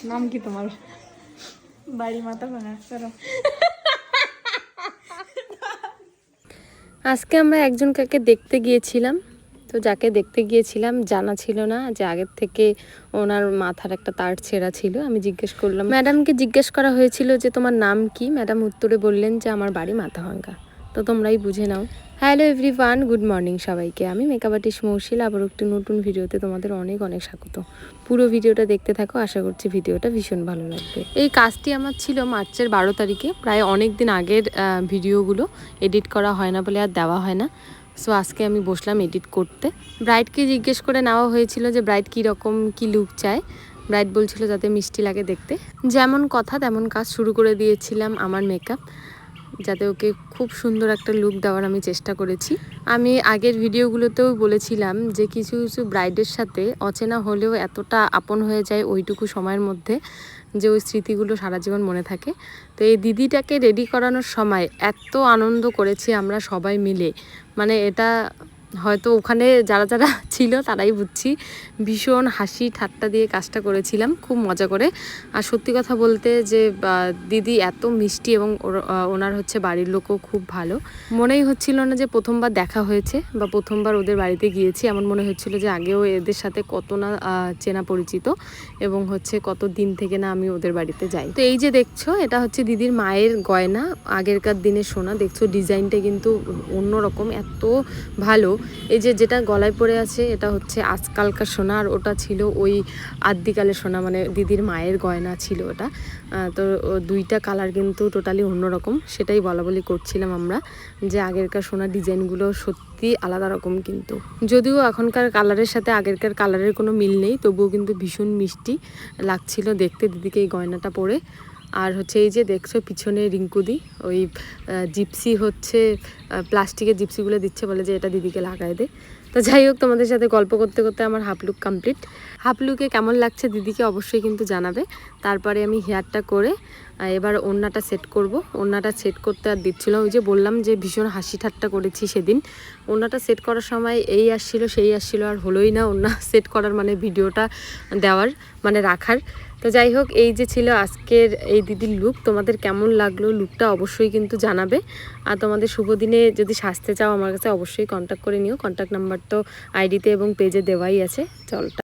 নাম কি তোমার? বাড়ি মাথা ভাঙা করো। আজকে আমরা একজন কাকে দেখতে গিয়েছিলাম, তো যাকে দেখতে গিয়েছিলাম জানা ছিল না যে আগের থেকে ওনার মাথার একটা তার ছেঁড়া ছিল। আমি জিজ্ঞেস করলাম, ম্যাডামকে জিজ্ঞেস করা হয়েছিল যে তোমার নাম কি। ম্যাডাম উত্তরে বললেন যে আমার বাড়ি মাথাভাঙ্গা। তো তোমরাই বুঝে নাও। হ্যালো এভরিওয়ান, গুড মর্নিং সবাইকে। আমি মেকআপ আর্টিস্ট মৌশিল, আবার একটি নতুন ভিডিওতে তোমাদের অনেক অনেক স্বাগত। পুরো ভিডিওটা দেখতে থাকো, আশা করছি ভিডিওটা ভীষণ ভালো লাগবে। এই কাজটি আমার ছিল মার্চের 12 তারিখে, প্রায় অনেক দিন আগের ভিডিওগুলো এডিট করা হয় না বলে আর দেওয়া হয় না। সো আজকে আমি বসলাম এডিট করতে। ব্রাইডকে জিজ্ঞেস করে নেওয়া হয়েছিল যে ব্রাইড কীরকম কী লুক চায়। ব্রাইড বলছিল যাতে মিষ্টি লাগে দেখতে। যেমন কথা তেমন কাজ শুরু করে দিয়েছিলাম আমার মেকআপ, যাতে ওকে খুব সুন্দর একটা লুক দেওয়ার আমি চেষ্টা করেছি। আমি আগের ভিডিওগুলোতেও বলেছিলাম যে কিছু কিছু ব্রাইডের সাথে অচেনা হলেও এতটা আপন হয়ে যায় ওইটুকু সময়ের মধ্যে যে ওই স্মৃতিগুলো সারা জীবন মনে থাকে। তো এই দিদিটাকে রেডি করানোর সময় এত আনন্দ করেছি আমরা সবাই মিলে, মানে এটা হয়তো ওখানে যারা যারা ছিল তারাই বুঝছি। ভীষণ হাসি ঠাট্টা দিয়ে কাজটা করেছিলাম, খুব মজা করে। আর সত্যি কথা বলতে যে দিদি এত মিষ্টি এবং ওনার হচ্ছে বাড়ির লোকও খুব ভালো। মনেই হচ্ছিল না যে প্রথমবার দেখা হয়েছে বা প্রথমবার ওদের বাড়িতে গিয়েছি। এমন মনে হচ্ছিল যে আগেও এদের সাথে কত না চেনা পরিচিত এবং হচ্ছে কত দিন থেকে না আমি ওদের বাড়িতে যাই। তো এই যে দেখছো, এটা হচ্ছে দিদির মায়ের গয়না, আগেরকার দিনের সোনা। দেখছো ডিজাইনটা কিন্তু অন্যরকম, এত ভালো। এই যে যেটা গলায় পরে আছে এটা হচ্ছে আজকালকার সোনা, আর ওটা ছিল ওই আদ্যিকালের সোনা, মানে দিদির মায়ের গয়না ছিল ওটা। তো দুইটা কালার কিন্তু টোটালি অন্যরকম। সেটাই বলা বলি করছিলাম আমরা যে আগেরকার সোনার ডিজাইনগুলো সত্যি আলাদা রকম, কিন্তু যদিও এখনকার কালারের সাথে আগেরকার কালারের কোনো মিল নেই, তবুও কিন্তু ভীষণ মিষ্টি লাগছিল দেখতে দিদিকে এই গয়নাটা পরে। আর হচ্ছে এই যে দেখছো পিছনে রিঙ্কুদি ওই জিপসি হচ্ছে প্লাস্টিকের জিপসিগুলো দিচ্ছে, বলে যে এটা দিদিকে লাগাই দে। তো যাই হোক, তোমাদের সাথে গল্প করতে করতে আমার হাফ লুক কমপ্লিট। হাফ লুকে কেমন লাগছে দিদিকে অবশ্যই কিন্তু জানাবে। তারপরে আমি হেয়ারটা করে এবার ওড়নাটা সেট করব। ওড়নাটা সেট করতে আর দিচ্ছিল, ওই যে বললাম যে ভীষণ হাসি ঠাট্টা করেছি সেদিন। ওড়নাটা সেট করার সময় এই আসছিল সেই আসছিল, আর হলোই না ওড়না সেট করার মানে ভিডিওটা দেওয়ার মানে রাখার। তো যাই হোক, এই যে ছিল আজকের এই দিদির লুক। তোমাদের কেমন লাগলো লুকটা অবশ্যই কিন্তু জানাবে। আর তোমাদের শুভ দিনে যদি সাজতে চাও আমার কাছে অবশ্যই কন্ট্যাক্ট করে নিও। কন্ট্যাক্ট নাম্বার তো আইডিতে এবং পেজে দেওয়াই আছে। চল।